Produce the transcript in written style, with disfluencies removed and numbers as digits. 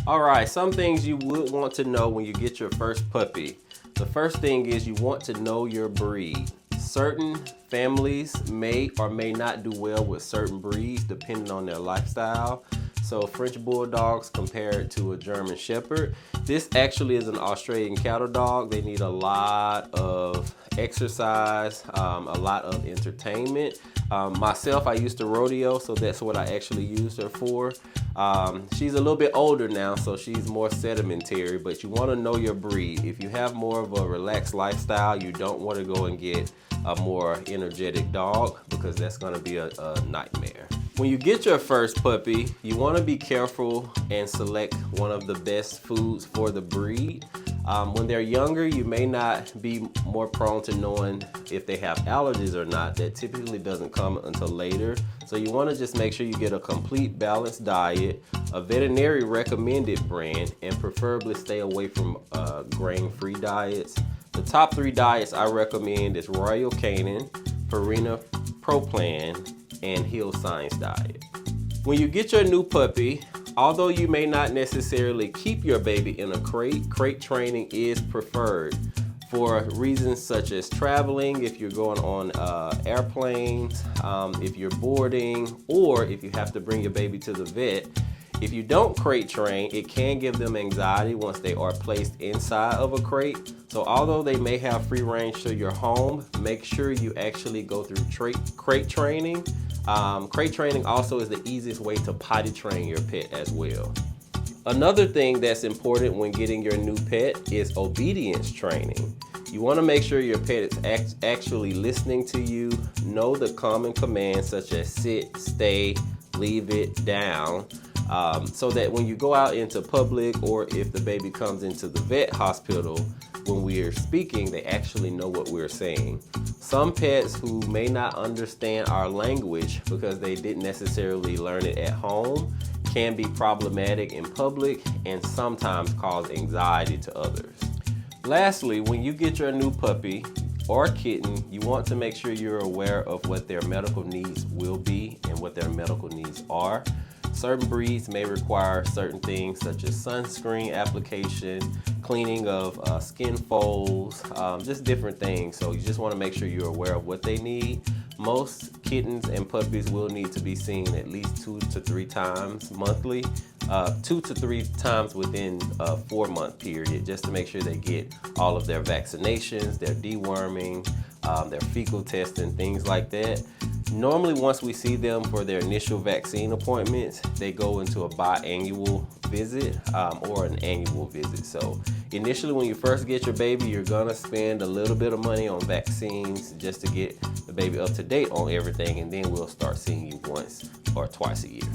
All right, some things you would want to know when you get your first puppy. The first thing is you want to know your breed. Certain families may or may not do well with certain breeds depending on their lifestyle. So French Bulldogs compared to a German Shepherd. This actually is an Australian cattle dog. They need a lot of exercise, a lot of entertainment. Myself, I used to rodeo, so that's what I actually used her for. She's a little bit older now, so she's more sedimentary, but you want to know your breed. If you have more of a relaxed lifestyle, you don't want to go and get a more energetic dog because that's going to be a nightmare. When you get your first puppy, you want to be careful and select one of the best foods for the breed. When they're younger, you may not be more prone to knowing if they have allergies or not. That typically doesn't come until later. So you want to just make sure you get a complete balanced diet, a veterinary recommended brand, and preferably stay away from grain-free diets. The top 3 diets I recommend is Royal Canin, Purina Pro Plan, and Hill Science diet. When you get your new puppy, although you may not necessarily keep your baby in a crate, crate training is preferred for reasons such as traveling, if you're going on airplanes, if you're boarding, or if you have to bring your baby to the vet. If you don't crate train, it can give them anxiety once they are placed inside of a crate. So although they may have free range to your home, make sure you actually go through crate training. Crate training also is the easiest way to potty train your pet as well. Another thing that's important when getting your new pet is obedience training. You want to make sure your pet is actually listening to you, know the common commands such as sit, stay, leave it, down, so that when you go out into public or if the baby comes into the vet hospital, when we are speaking, they actually know what we're saying. Some pets who may not understand our language because they didn't necessarily learn it at home can be problematic in public and sometimes cause anxiety to others. Lastly, when you get your new puppy or kitten, you want to make sure you're aware of what their medical needs will be and what their medical needs are. Certain breeds may require certain things such as sunscreen application, cleaning of skin folds, just different things. So you just want to make sure you're aware of what they need. Most kittens and puppies will need to be seen at least 2 to 3 times monthly, 2 to 3 times within a 4-month period, just to make sure they get all of their vaccinations, their deworming, their fecal testing, things like that. Normally, once we see them for their initial vaccine appointments, they go into a biannual visit or an annual visit. So initially, when you first get your baby, you're gonna spend a little bit of money on vaccines just to get the baby up to date on everything, and then we'll start seeing you once or twice a year.